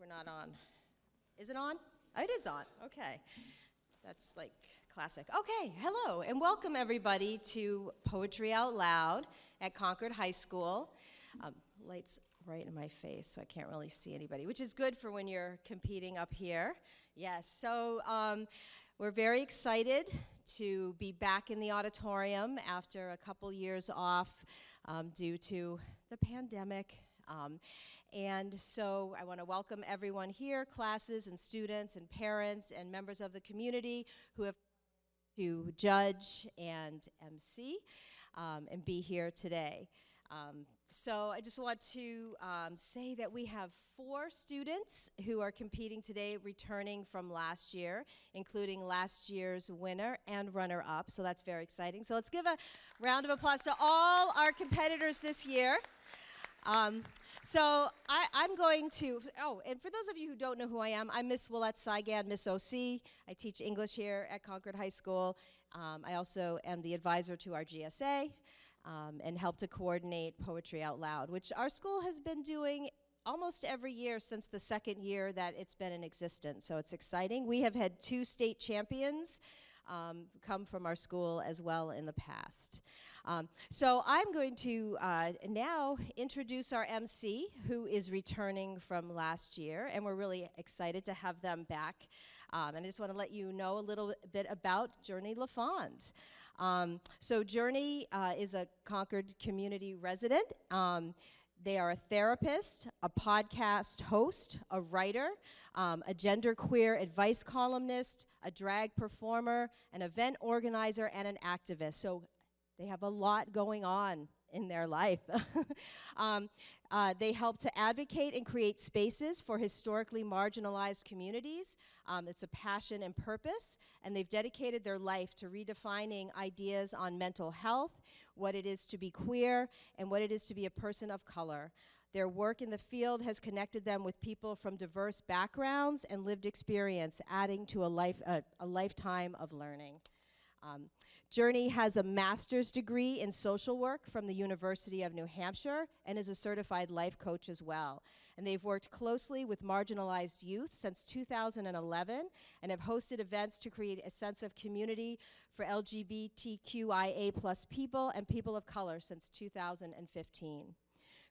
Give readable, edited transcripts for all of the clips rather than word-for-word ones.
we're not on. Is it on? It is on. Okay. That's like classic. Okay, hello, and welcome everybody to Poetry Out Loud at Concord High School. Lights right in my face, so I can't really see anybody, which is good for when you're competing up here. Yes, so we're very excited to be back in the auditorium after a couple years off due to the pandemic. And so I want to welcome everyone here, classes and students and parents and members of the community who have to judge and MC and be here today. So I just want to say that we have 4 students who are competing today, returning from last year, including last year's winner and runner-up. So that's very exciting. So let's give a round of applause to all our competitors this year. So I'm going to, and for those of you who don't know who I am, I'm Miss Willette Saigan, Miss OC. I teach English here at Concord High School. I also am the advisor to our GSA and help to coordinate Poetry Out Loud, which our school has been doing almost every year since the second year that it's been in existence. So it's exciting. We have had 2 state champions come from our school as well in the past. So I'm going to now introduce our MC, who is returning from last year, and we're really excited to have them back. And I just want to let you know a little bit about Journey LaFond. So Journey is a Concord community resident. They are a therapist, a podcast host, a writer, a genderqueer advice columnist, a drag performer, an event organizer, and an activist. So they have a lot going on in their life. They help to advocate and create spaces for historically marginalized communities. It's a passion and purpose, and they've dedicated their life to redefining ideas on mental health, what it is to be queer, and what it is to be a person of color. Their work in the field has connected them with people from diverse backgrounds and lived experience, adding to a lifetime of learning. Journey has a master's degree in social work from the University of New Hampshire and is a certified life coach as well. And they've worked closely with marginalized youth since 2011 and have hosted events to create a sense of community for LGBTQIA+ people and people of color since 2015.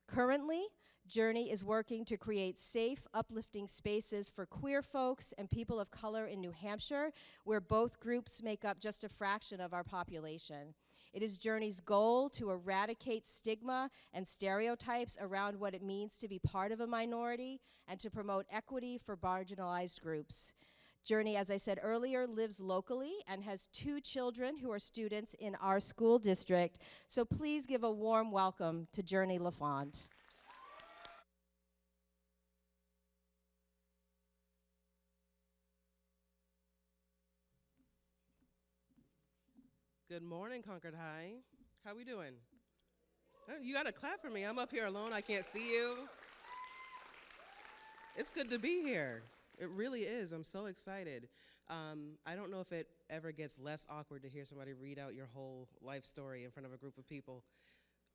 Currently, Journey is working to create safe, uplifting spaces for queer folks and people of color in New Hampshire, where both groups make up just a fraction of our population. It is Journey's goal to eradicate stigma and stereotypes around what it means to be part of a minority and to promote equity for marginalized groups. Journey, as I said earlier, lives locally and has 2 children who are students in our school district. So please give a warm welcome to Journey LaFond. Good morning, Concord High. How we doing? Oh, you got to clap for me. I'm up here alone. I can't see you. It's good to be here. It really is. I'm so excited. I don't know if it ever gets less awkward to hear somebody read out your whole life story in front of a group of people,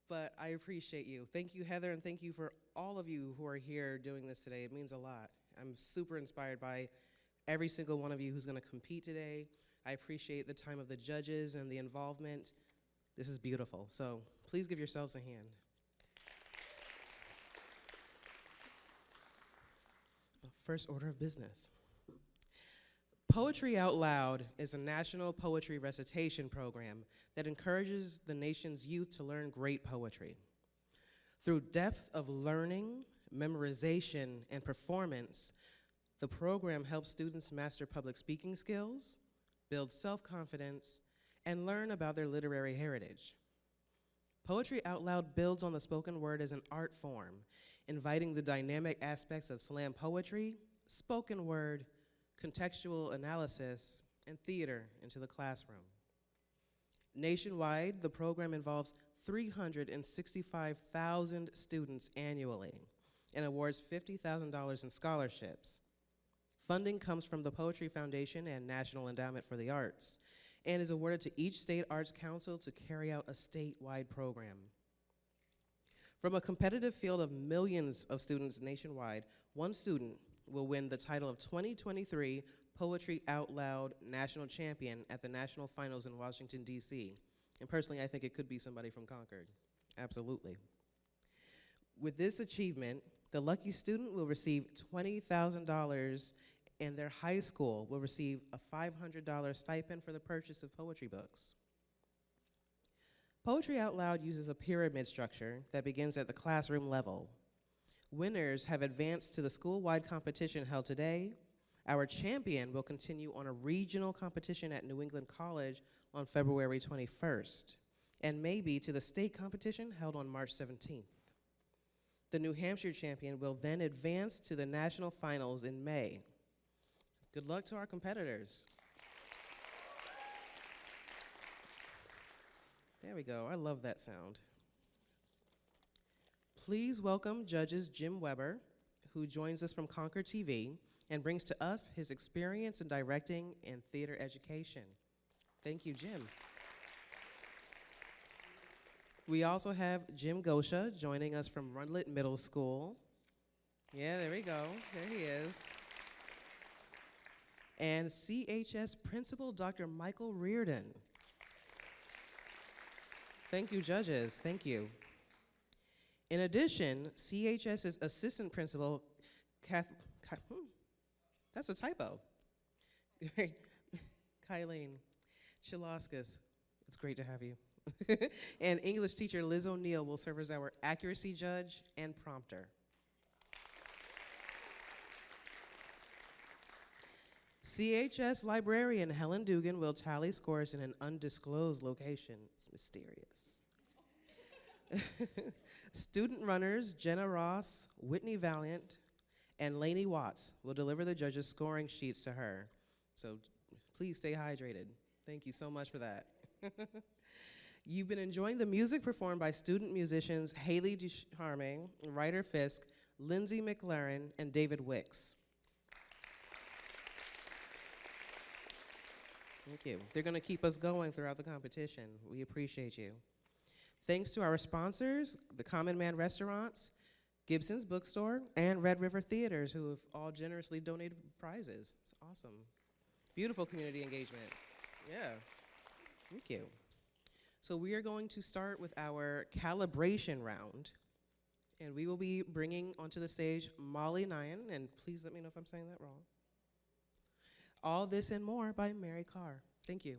but I appreciate you. Thank you, Heather, and thank you for all of you who are here doing this today. It means a lot. I'm super inspired by every single one of you who's going to compete today. I appreciate the time of the judges and the involvement. This is beautiful, so please give yourselves a hand. First order of business. Poetry Out Loud is a national poetry recitation program that encourages the nation's youth to learn great poetry. Through depth of learning, memorization, and performance, the program helps students master public speaking skills, build self-confidence, and learn about their literary heritage. Poetry Out Loud builds on the spoken word as an art form, inviting the dynamic aspects of slam poetry, spoken word, contextual analysis, and theater into the classroom. Nationwide, the program involves 365,000 students annually and awards $50,000 in scholarships. Funding comes from the Poetry Foundation and National Endowment for the Arts and is awarded to each state arts council to carry out a statewide program. From a competitive field of millions of students nationwide, one student will win the title of 2023 Poetry Out Loud National Champion at the National Finals in Washington, D.C. And personally, I think it could be somebody from Concord. Absolutely. With this achievement, the lucky student will receive $20,000 and their high school will receive a $500 stipend for the purchase of poetry books. Poetry Out Loud uses a pyramid structure that begins at the classroom level. Winners have advanced to the school-wide competition held today. Our champion will continue on a regional competition at New England College on February 21st, and maybe to the state competition held on March 17th. The New Hampshire champion will then advance to the national finals in May. Good luck to our competitors. There we go, I love that sound. Please welcome judges Jim Weber, who joins us from Concord TV and brings to us his experience in directing and theater education. Thank you, Jim. We also have Jim Gosha joining us from Rundlet Middle School. Yeah, there we go, there he is. And CHS Principal Dr. Michael Reardon. Thank you, judges, thank you. In addition, CHS's Assistant Principal, that's a typo. Kylene Shalaskis, it's great to have you. And English teacher Liz O'Neill will serve as our accuracy judge and prompter. CHS librarian Helen Dugan will tally scores in an undisclosed location. It's mysterious. Student runners Jenna Ross, Whitney Valiant, and Lainey Watts will deliver the judges' scoring sheets to her. So please stay hydrated. Thank you so much for that. You've been enjoying the music performed by student musicians Haley Ducharme, Ryder Fisk, Lindsay McLaren, and David Wicks. Thank you. They're going to keep us going throughout the competition. We appreciate you. Thanks to our sponsors, the Common Man Restaurants, Gibson's Bookstore, and Red River Theaters, who have all generously donated prizes. It's awesome. Beautiful community engagement. Yeah, thank you. So we are going to start with our calibration round, and we will be bringing onto the stage Molly Nyan, and please let me know if I'm saying that wrong. All This and More by Mary Carr. Thank you.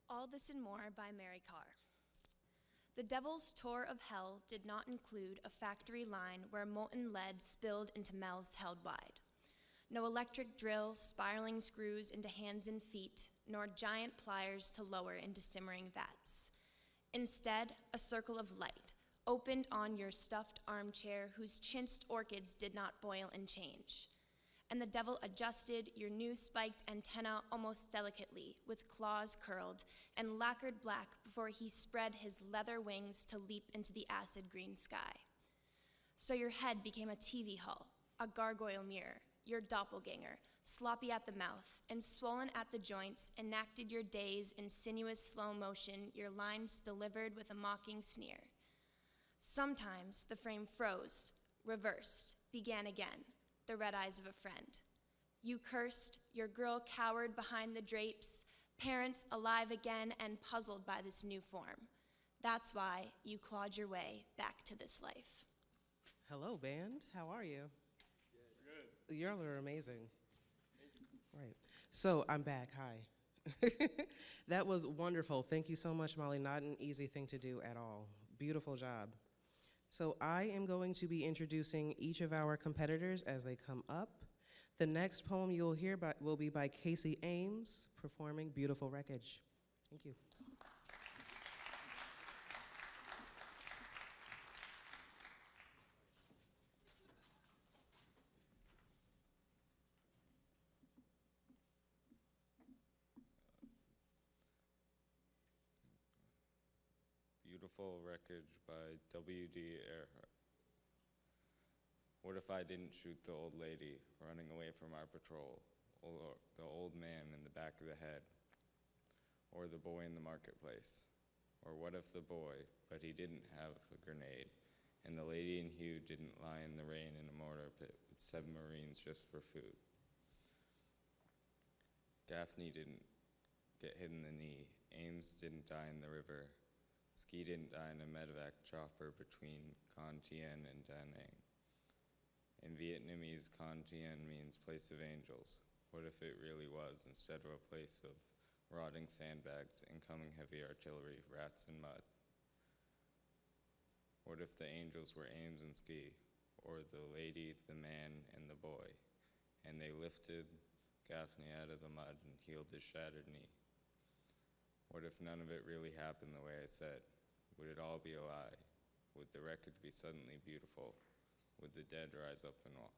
All This and More by Mary Carr. The Devil's Tour of Hell did not include a factory line where molten lead spilled into mouths held wide. No electric drill, spiraling screws into hands and feet, nor giant pliers to lower into simmering vats. Instead, a circle of light opened on your stuffed armchair whose chinced orchids did not boil and change. And the devil adjusted your new spiked antenna almost delicately, with claws curled and lacquered black before he spread his leather wings to leap into the acid green sky. So your head became a TV hull, a gargoyle mirror, your doppelganger, sloppy at the mouth and swollen at the joints, enacted your days in sinuous slow motion, your lines delivered with a mocking sneer. Sometimes the frame froze, reversed, began again, the red eyes of a friend. You cursed, your girl cowered behind the drapes, parents alive again and puzzled by this new form. That's why you clawed your way back to this life. Hello, band. How are you? Good. Y'all are amazing. Right. So I'm back. Hi. That was wonderful. Thank you so much, Molly. Not an easy thing to do at all. Beautiful job. So I am going to be introducing each of our competitors as they come up. The next poem you'll hear will be by Casey Ames, performing Beautiful Wreckage. Thank you. Beautiful Wreckage by W.D. Earhart. What if I didn't shoot the old lady running away from our patrol, or the old man in the back of the head, or the boy in the marketplace? Or what if the boy, but he didn't have a grenade, and the lady in hue didn't lie in the rain in a mortar pit with submarines just for food? Gaffney didn't get hit in the knee. Ames didn't die in the river. Ski didn't die in a medevac chopper between Con Tien and Da Nang. In Vietnamese, Con Tien means place of angels. What if it really was, instead of a place of rotting sandbags, incoming heavy artillery, rats, and mud? What if the angels were Ames and Ski, or the lady, the man, and the boy, and they lifted Gaffney out of the mud and healed his shattered knee? What if none of it really happened the way I said? Would it all be a lie? Would the wreckage be suddenly beautiful? Would the dead rise up and walk?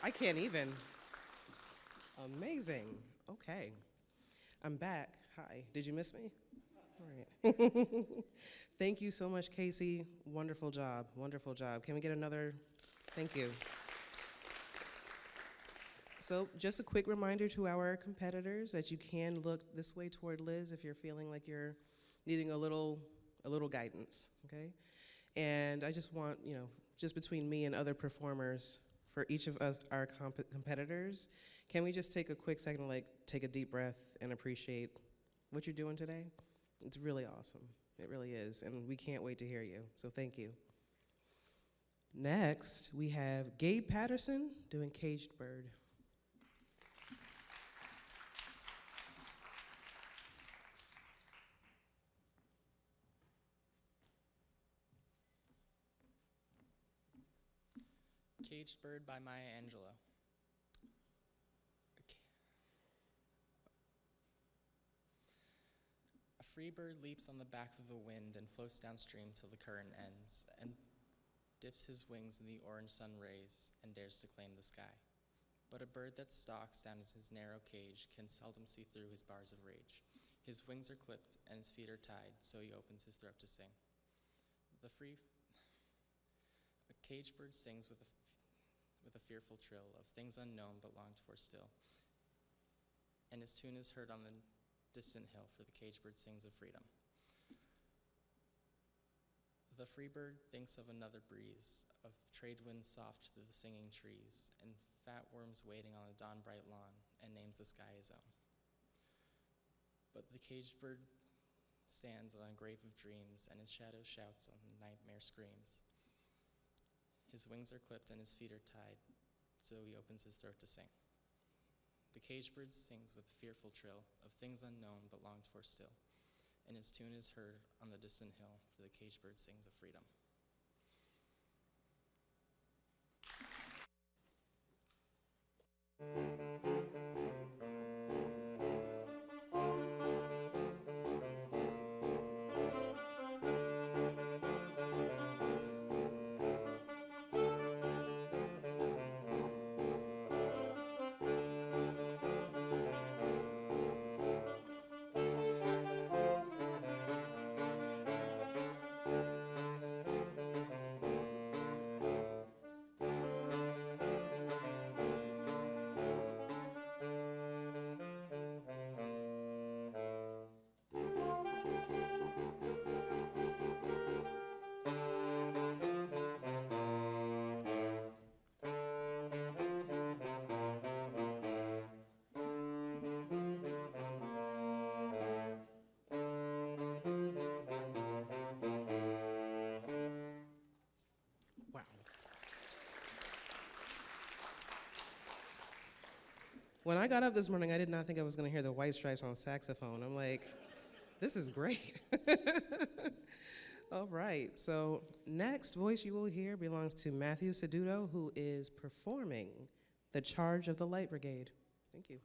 I can't even. Amazing. Okay. I'm back. Hi. Did you miss me? All right. Thank you so much, Casey. Wonderful job. Wonderful job. Can we get another? Thank you. So just a quick reminder to our competitors that you can look this way toward Liz if you're feeling like you're needing a little guidance, okay? And I just want, just between me and other performers, for each of us, our competitors, can we just take a quick second to take a deep breath and appreciate what you're doing today? It's really awesome. It really is, and we can't wait to hear you, so thank you. Next, we have Gabe Patterson doing Caged Bird. Caged Bird by Maya Angelou. A free bird leaps on the back of the wind and floats downstream till the current ends, and dips his wings in the orange sun rays and dares to claim the sky. But a bird that stalks down his narrow cage can seldom see through his bars of rage. His wings are clipped and his feet are tied, so he opens his throat to sing. A caged bird sings with a fearful trill of things unknown but longed for still. And his tune is heard on the distant hill, for the caged bird sings of freedom. The free bird thinks of another breeze, of trade winds soft through the singing trees, and fat worms waiting on the dawn-bright lawn, and names the sky his own. But the caged bird stands on a grave of dreams, and his shadow shouts on nightmare screams. His wings are clipped and his feet are tied, so he opens his throat to sing. The caged bird sings with a fearful trill of things unknown but longed for still, and his tune is heard on the distant hill, for the caged bird sings of freedom. When I got up this morning, I did not think I was going to hear the White Stripes on saxophone. I'm like, this is great. All right, so next voice you will hear belongs to Matthew Seduto, who is performing The Charge of the Light Brigade. Thank you.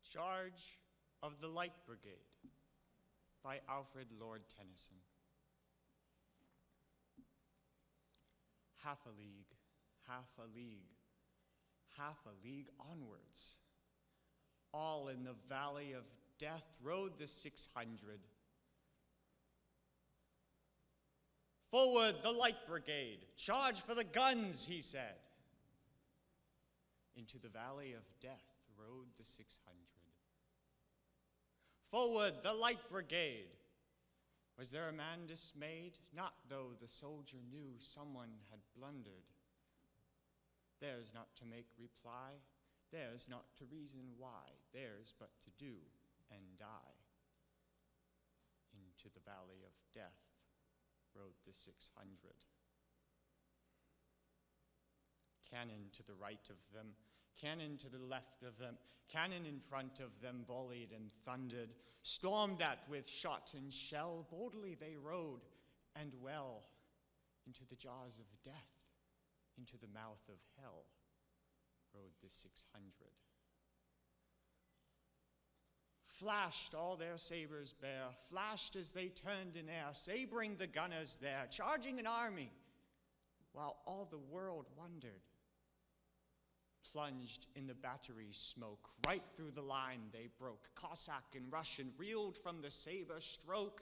Charge of the Light Brigade by Alfred Lord Tennyson. Half a league, half a league, half a league onwards. All in the valley of death rode the 600. Forward, the Light Brigade! Charge for the guns, he said. Into the valley of death rode the 600. Forward, the Light Brigade! Was there a man dismayed? Not though the soldier knew someone had blundered. Theirs not to make reply, theirs not to reason why, theirs but to do and die. Into the valley of death rode the 600. Cannon to the right of them, cannon to the left of them, cannon in front of them volleyed and thundered. Stormed at with shot and shell, boldly they rode, and well, into the jaws of death, into the mouth of hell, rode the 600. Flashed all their sabers bare, flashed as they turned in air, sabering the gunners there, charging an army, while all the world wondered. Plunged in the battery smoke, right through the line they broke. Cossack and Russian reeled from the saber stroke,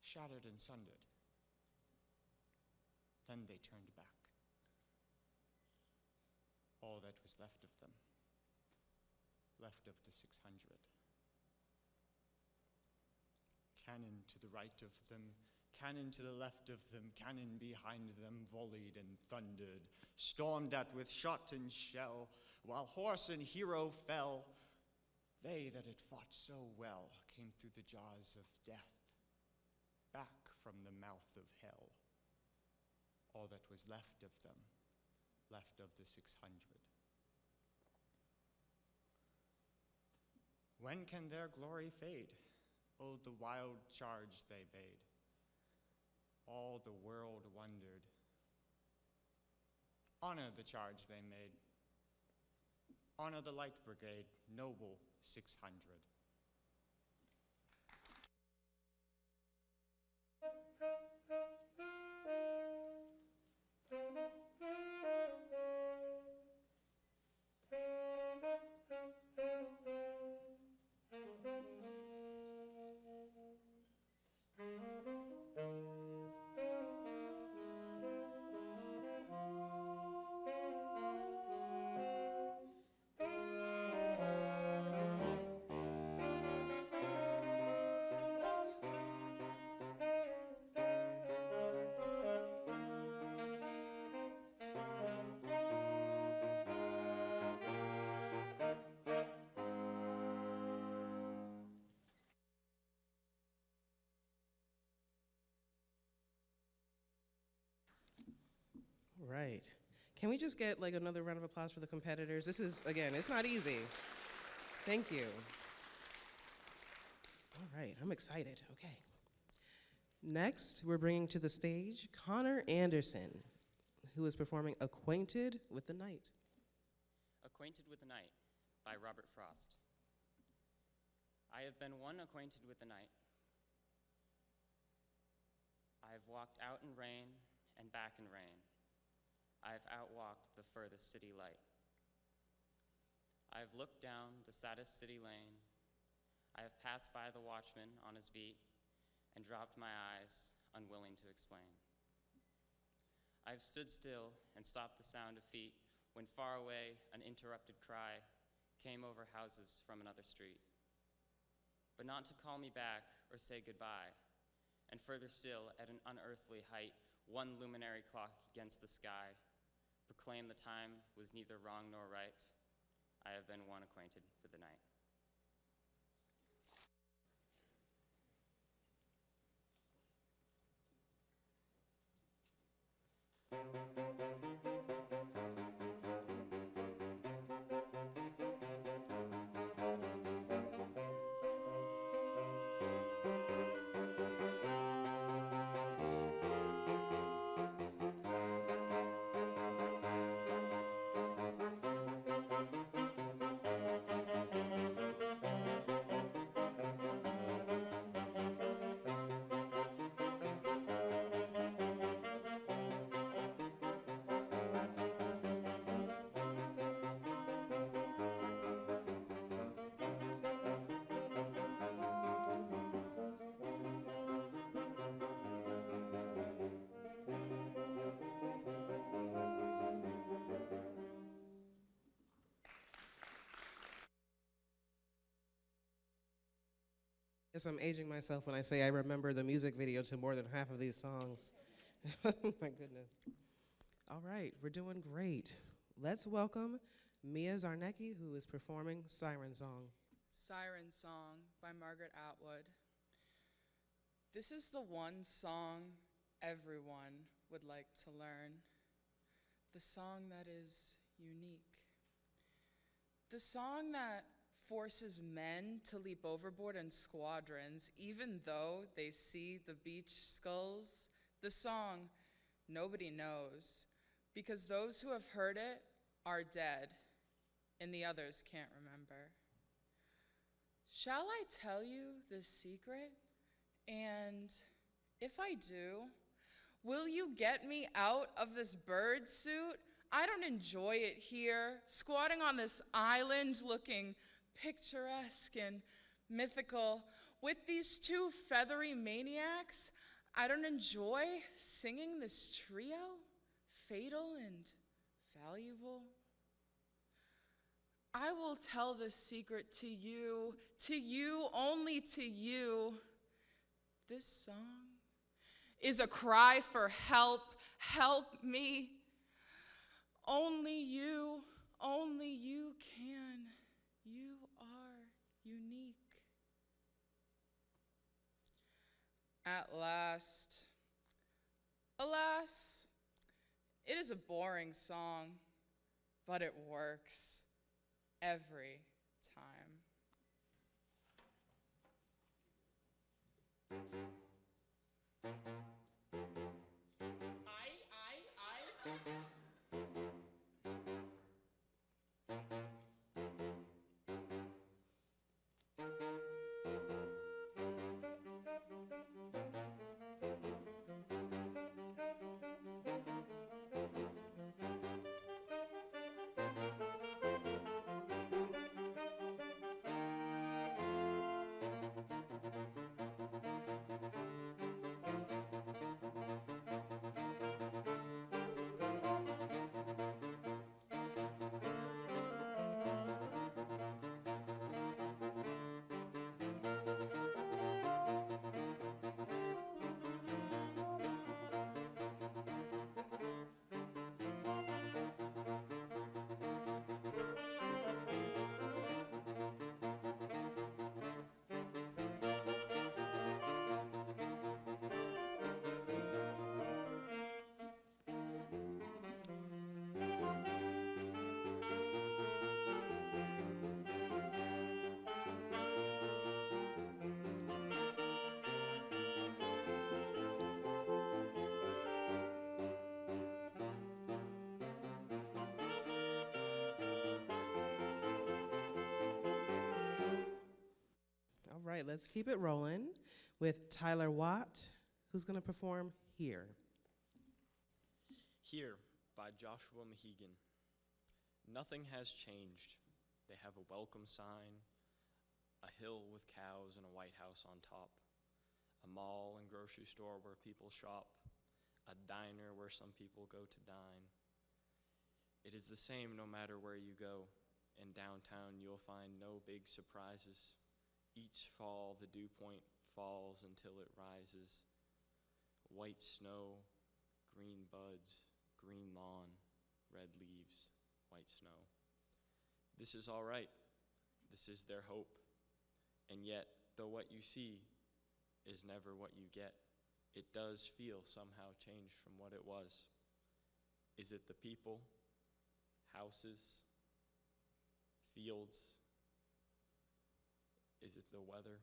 shattered and sundered. Then they turned back. All that was left of them, left of the 600. Cannon to the right of them, cannon to the left of them, cannon behind them volleyed and thundered, stormed at with shot and shell, while horse and hero fell. They that had fought so well came through the jaws of death, back from the mouth of hell. All that was left of them, left of the 600. When can their glory fade? Oh, the wild charge they bade. All the world wondered. Honor the charge they made. Honor the Light Brigade, noble 600. Right. Can we just get like another round of applause for the competitors? This is, again, it's not easy. Thank you. All right, I'm excited. Okay. Next, we're bringing to the stage Connor Anderson, who is performing Acquainted with the Night. Acquainted with the Night by Robert Frost. I have been one acquainted with the night. I have walked out in rain and back in rain. I have outwalked the furthest city light. I have looked down the saddest city lane. I have passed by the watchman on his beat and dropped my eyes, unwilling to explain. I have stood still and stopped the sound of feet when far away an interrupted cry came over houses from another street. But not to call me back or say goodbye, and further still, at an unearthly height, one luminary clock against the sky proclaim the time was neither wrong nor right. I have been one acquainted for the night. Yes, I'm aging myself when I say I remember the music video to more than half of these songs. My goodness. All right, we're doing great. Let's welcome Mia Zarnecki, who is performing Siren Song. Siren Song by Margaret Atwood. This is the one song everyone would like to learn. The song that is unique. The song that forces men to leap overboard in squadrons, even though they see the beach skulls. The song nobody knows, because those who have heard it are dead, and the others can't remember. Shall I tell you this secret? And if I do, will you get me out of this bird suit? I don't enjoy it here, squatting on this island looking picturesque and mythical with these two feathery maniacs. I don't enjoy singing this trio, fatal and valuable. I will tell this secret to you, only to you. This song is a cry for help. Help me. Only you can. You are unique. At last, alas, it is a boring song, but it works every time. All right, let's keep it rolling with Tyler Watt, who's going to perform Here. Here by Joshua Mahegan. Nothing has changed. They have a welcome sign, a hill with cows and a White House on top, a mall and grocery store where people shop, a diner where some people go to dine. It is the same no matter where you go. In downtown, you'll find no big surprises. Each fall, the dew point falls until it rises. White snow, green buds, green lawn, red leaves, white snow. This is all right. This is their hope. And yet, though what you see is never what you get, it does feel somehow changed from what it was. Is it the people, houses, fields? Is it the weather?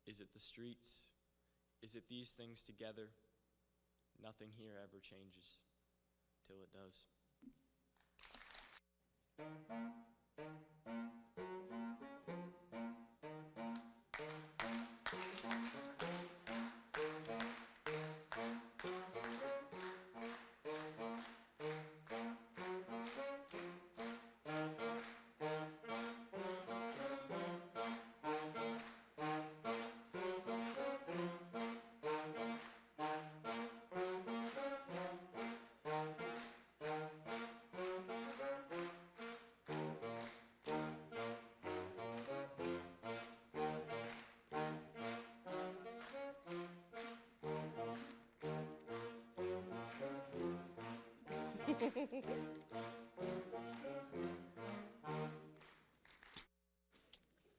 Is it the streets? Is it these things together? Nothing here ever changes till it does.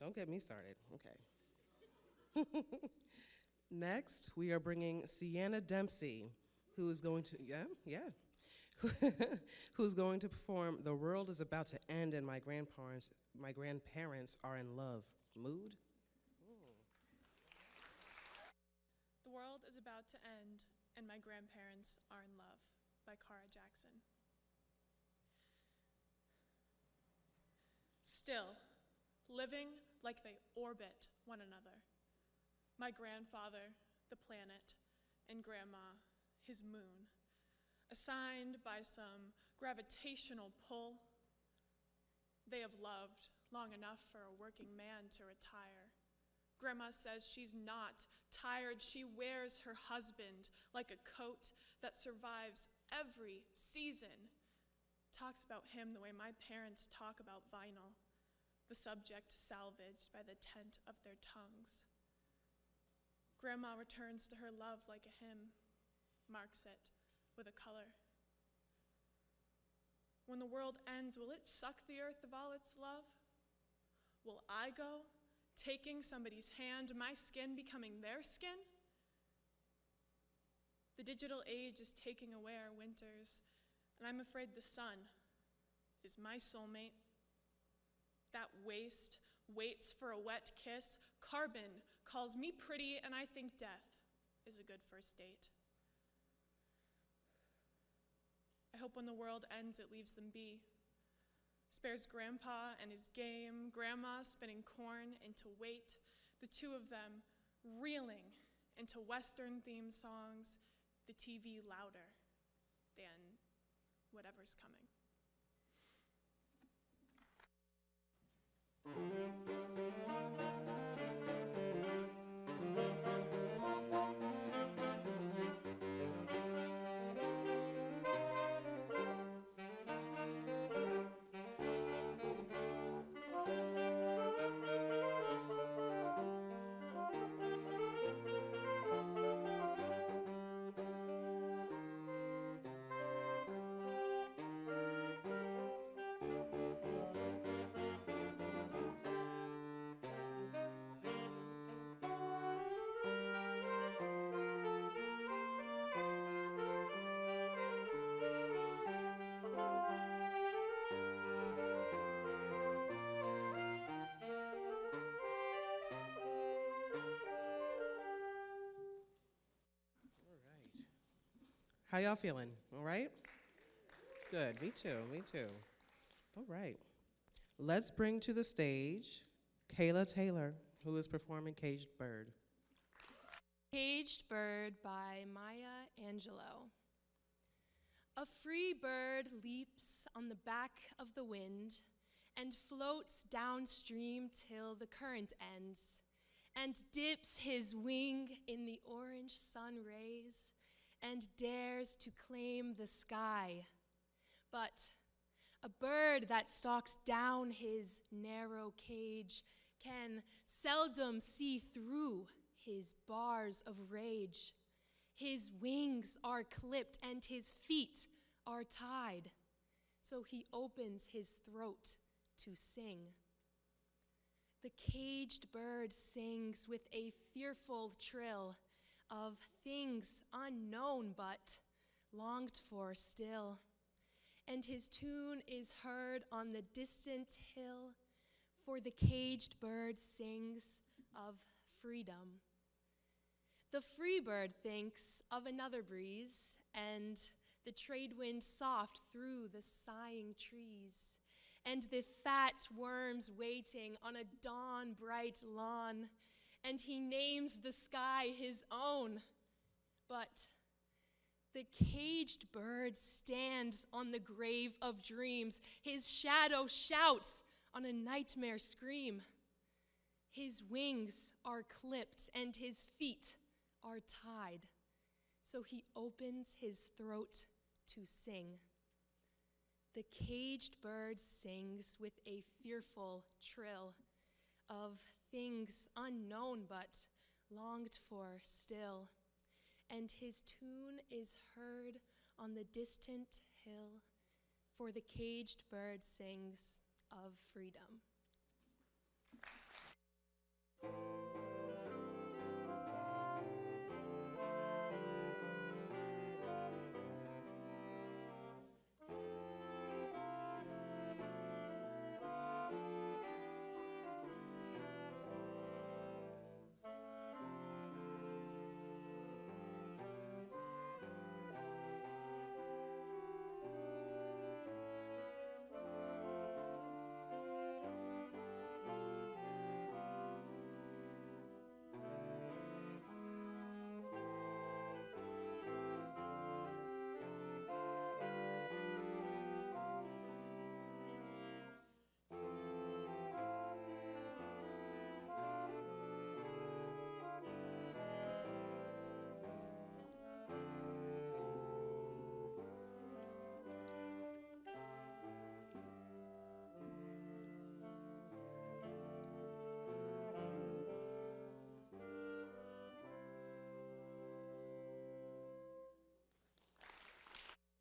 Don't get me started. Okay. Next, we are bringing Sienna Dempsey, who is going to, who's going to perform "The World is About to End and My Grandparents Are in Love." Mood? The World is About to End and My Grandparents Are in Love by Cara Jackson. Still, living like they orbit one another. My grandfather, the planet, and grandma, his moon, assigned by some gravitational pull. They have loved long enough for a working man to retire. Grandma says she's not tired. She wears her husband like a coat that survives every season. Talks about him the way my parents talk about vinyl, the subject salvaged by the tent of their tongues. Grandma returns to her love like a hymn, marks it with a color. When the world ends, will it suck the earth of all its love? Will I go, taking somebody's hand, my skin becoming their skin? The digital age is taking away our winters, and I'm afraid the sun is my soulmate. That waste waits for a wet kiss. Carbon calls me pretty, and I think death is a good first date. I hope when the world ends, it leaves them be. Spares Grandpa and his game, Grandma spinning corn into weight, the two of them reeling into Western theme songs, the TV louder than whatever's coming. How y'all feeling? All right? Good. Me too. Me too. All right. Let's bring to the stage Kayla Taylor, who is performing Caged Bird. Caged Bird by Maya Angelou. A free bird leaps on the back of the wind and floats downstream till the current ends, and dips his wing in the orange sun rays and dares to claim the sky. But a bird that stalks down his narrow cage can seldom see through his bars of rage. His wings are clipped and his feet are tied. so he opens his throat to sing. The caged bird sings with a fearful trill of things unknown but longed for still, and his tune is heard on the distant hill, for the caged bird sings of freedom. The free bird thinks of another breeze, and the trade wind soft through the sighing trees, and the fat worms waiting on a dawn-bright lawn, and he names the sky his own. But the caged bird stands on the grave of dreams. His shadow shouts on a nightmare scream. His wings are clipped and his feet are tied, so he opens his throat to sing. The caged bird sings with a fearful trill of things unknown but longed for still, and his tune is heard on the distant hill, for the caged bird sings of freedom.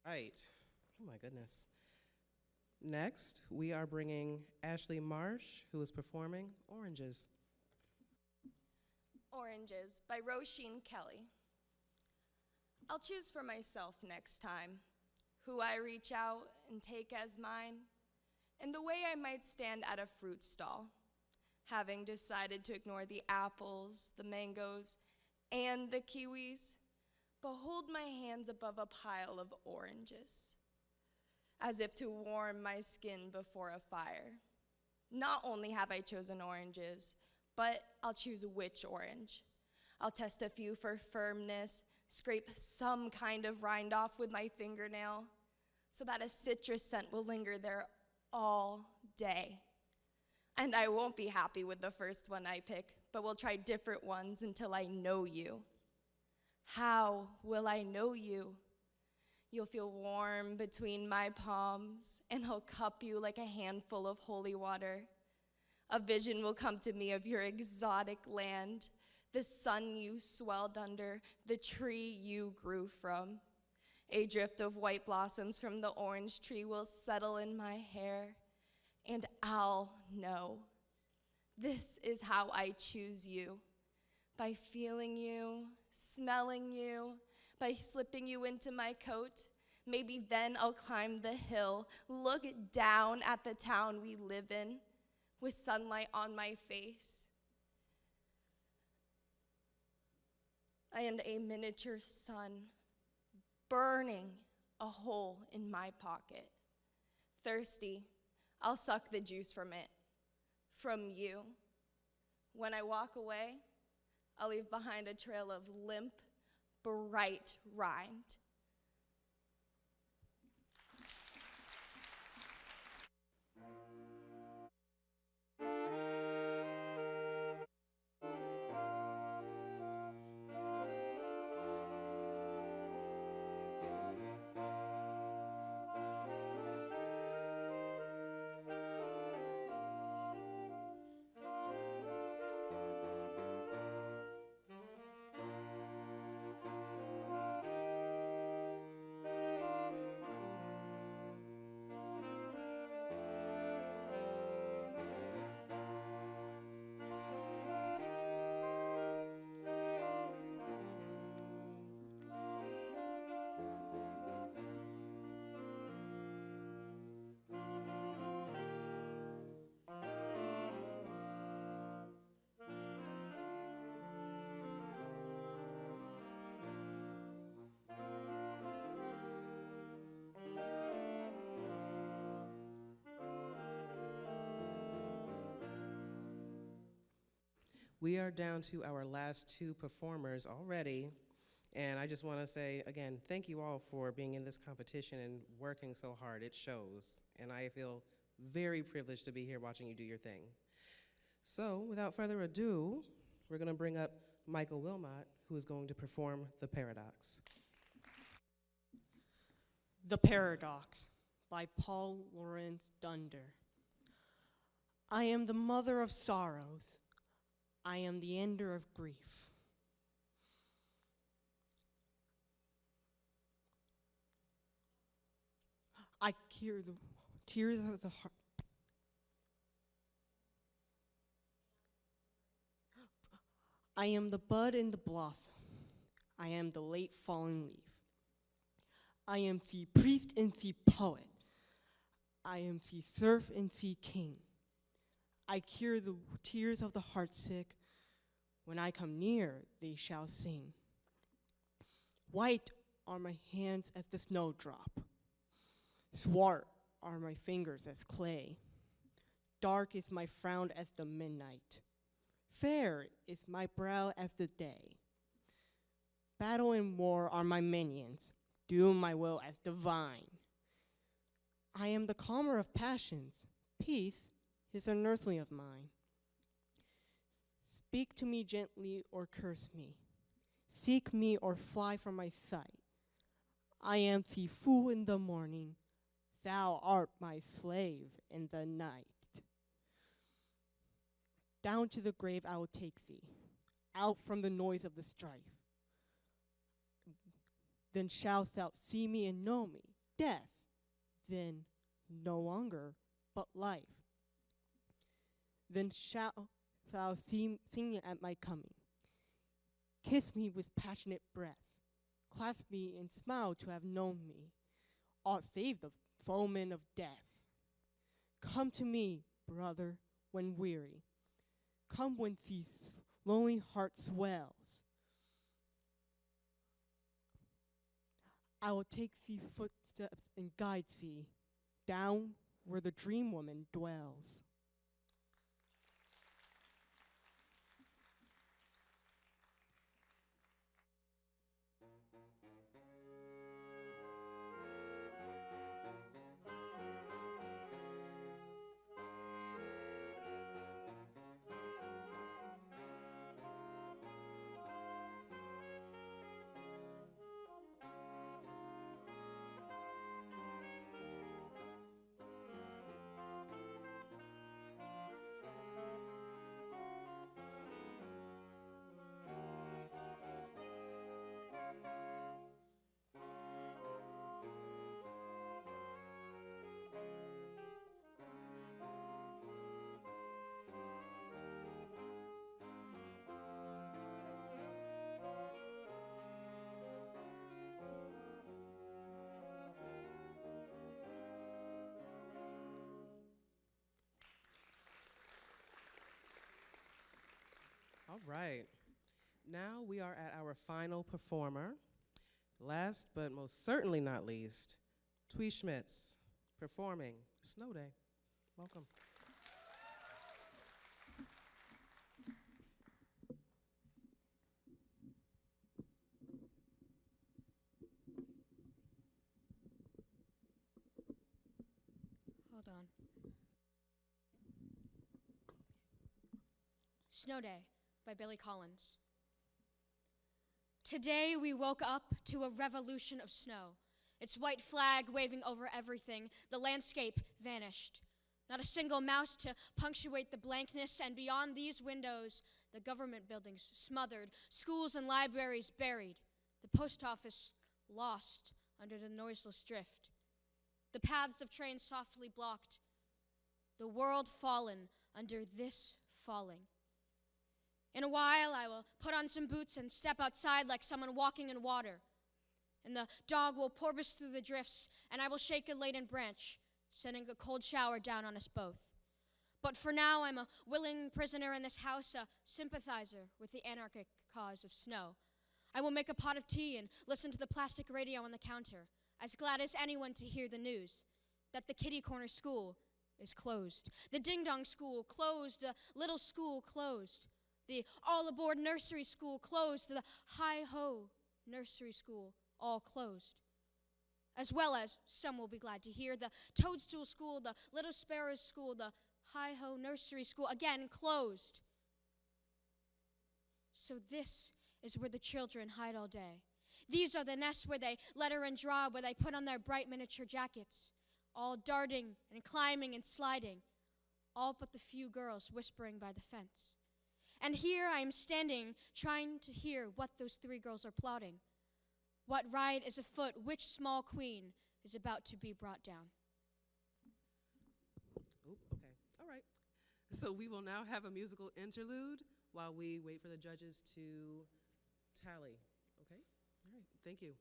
Right. Oh my goodness. Next, we are bringing Ashley Marsh, who is performing Oranges. Oranges by Roisin Kelly. I'll choose for myself next time who I reach out and take as mine, in the way I might stand at a fruit stall, having decided to ignore the apples, the mangoes, and the kiwis, but hold my hands above a pile of oranges, as if to warm my skin before a fire. Not only have I chosen oranges, but I'll choose which orange. I'll test a few for firmness, scrape some kind of rind off with my fingernail, so that a citrus scent will linger there all day. And I won't be happy with the first one I pick, but will try different ones until I know you. How will I know you? You'll feel warm between my palms, and I'll cup you like a handful of holy water. A vision will come to me of your exotic land, the sun you swelled under, the tree you grew from. A drift of white blossoms from the orange tree will settle in my hair, and I'll know. This is how I choose you, by feeling you, smelling you, by slipping you into my coat. Maybe then I'll climb the hill, look down at the town we live in, with sunlight on my face, and a miniature sun burning a hole in my pocket. Thirsty, I'll suck the juice from it, from you. When I walk away, I'll leave behind a trail of limp, bright rind. We are down to our last two performers already. And I just want to say, again, thank you all for being in this competition and working so hard. It shows. And I feel very privileged to be here watching you do your thing. So without further ado, we're going to bring up Michael Wilmot, who is going to perform The Paradox. The Paradox by Paul Laurence Dunder. I am the mother of sorrows. I am the ender of grief. I cure the tears of the heart. I am the bud and the blossom. I am the late fallen leaf. I am the priest and the poet. I am the serf and the king. I cure the tears of the heartsick. When I come near, they shall sing. White are my hands as the snowdrop. Swart are my fingers as clay. Dark is my frown as the midnight. Fair is my brow as the day. Battle and war are my minions. Do my will as divine. I am the calmer of passions. Peace is a nursling of mine. Speak to me gently or curse me. Seek me or fly from my sight. I am the fool in the morning. Thou art my slave in the night. Down to the grave I will take thee, out from the noise of the strife. Then shalt thou see me and know me, death, then no longer, but life. Then shalt thou sing at my coming. Kiss me with passionate breath, clasp me and smile to have known me, art saved the foeman of death. Come to me, brother, when weary. Come when the lonely heart swells. I will take thee footsteps and guide thee down where the dream woman dwells. All right. Now we are at our final performer. Last but most certainly not least, Twee Schmitz performing Snow Day. Welcome. Hold on. Snow Day by Billy Collins. Today we woke up to a revolution of snow. Its white flag waving over everything, the landscape vanished. Not a single mouse to punctuate the blankness, and beyond these windows, the government buildings smothered, schools and libraries buried, the post office lost under the noiseless drift, the paths of trains softly blocked, the world fallen under this falling. In a while, I will put on some boots and step outside like someone walking in water. And the dog will porpoise through the drifts, and I will shake a laden branch, sending a cold shower down on us both. But for now, I'm a willing prisoner in this house, a sympathizer with the anarchic cause of snow. I will make a pot of tea and listen to the plastic radio on the counter, as glad as anyone to hear the news that the kitty corner school is closed. The ding-dong school closed, the little school closed. The All Aboard Nursery School closed. The Hi-Ho Nursery School all closed. As well as, some will be glad to hear, the Toadstool School, the Little Sparrows School, the Hi-Ho Nursery School, again closed. So this is where the children hide all day. These are the nests where they letter and draw, where they put on their bright miniature jackets, all darting and climbing and sliding, all but the few girls whispering by the fence. And here I am standing, trying to hear what those three girls are plotting. What ride is afoot, which small queen is about to be brought down. Oop, okay, all right. So we will now have a musical interlude while we wait for the judges to tally. Okay, all right, thank you.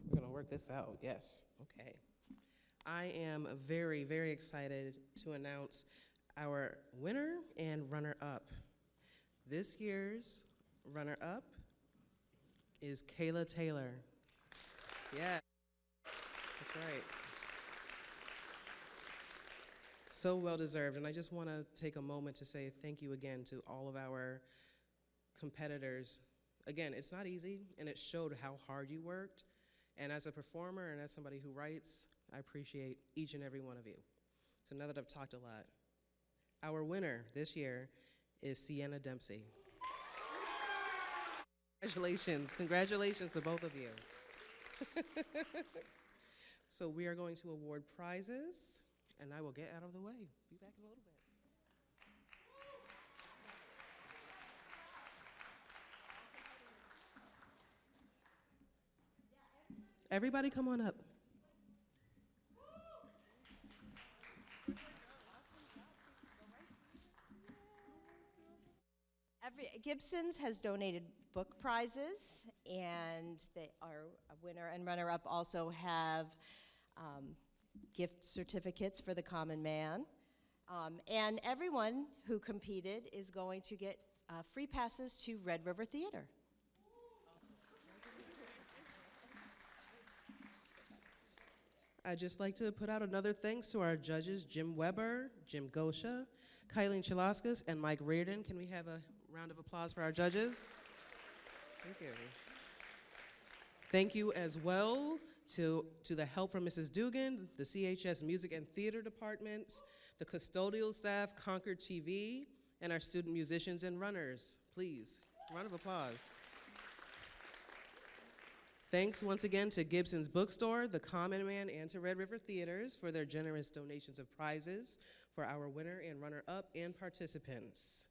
We're gonna work this out, yes, okay. I am very, very excited to announce our winner and runner-up. This year's runner-up is Kayla Taylor. Yeah, that's right. So well-deserved, and I just wanna take a moment to say thank you again to all of our competitors. Again, it's not easy, and it showed how hard you worked. And as a performer and as somebody who writes, I appreciate each and every one of you. So now that I've talked a lot, our winner this year is Sienna Dempsey. Congratulations to both of you. So we are going to award prizes, and I will get out of the way. Be back in a little bit. Everybody come on up. Gibson's has donated book prizes, and our winner and runner-up also have gift certificates for the common man. And everyone who competed is going to get free passes to Red River Theater. I'd just like to put out another thanks to our judges, Jim Weber, Jim Gosha, Kylene Chilaskas, and Mike Reardon. Can we have a round of applause for our judges? Thank you. Thank you as well to the help from Mrs. Dugan, the CHS Music and Theater Departments, the custodial staff, Concord TV, and our student musicians and runners. Please, round of applause. Thanks once again to Gibson's Bookstore, the Common Man, and to Red River Theaters for their generous donations of prizes for our winner and runner-up and participants.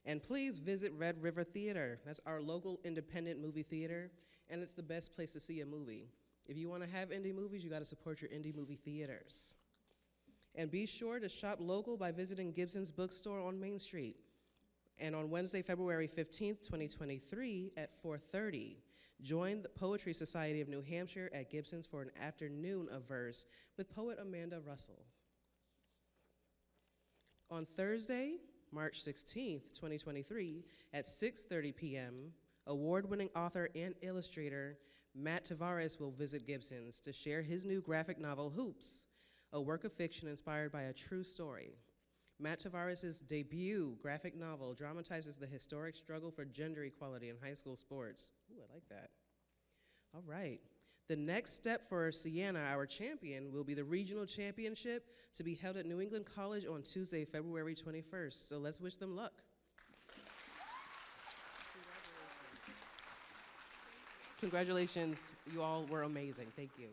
And please visit Red River Theater. That's our local independent movie theater, and it's the best place to see a movie. If you want to have indie movies, you got to support your indie movie theaters. And be sure to shop local by visiting Gibson's Bookstore on Main Street. And on Wednesday, February 15th, 2023 at 4:30, join the Poetry Society of New Hampshire at Gibson's for an afternoon of verse with poet Amanda Russell. On Thursday, March 16th, 2023 at 6:30 p.m., award-winning author and illustrator Matt Tavares will visit Gibson's to share his new graphic novel, Hoops, a work of fiction inspired by a true story. Matt Tavares' debut graphic novel dramatizes the historic struggle for gender equality in high school sports. Ooh, I like that. All right. The next step for Sienna, our champion, will be the regional championship to be held at New England College on Tuesday, February 21st. So let's wish them luck. Congratulations. You all were amazing. Thank you.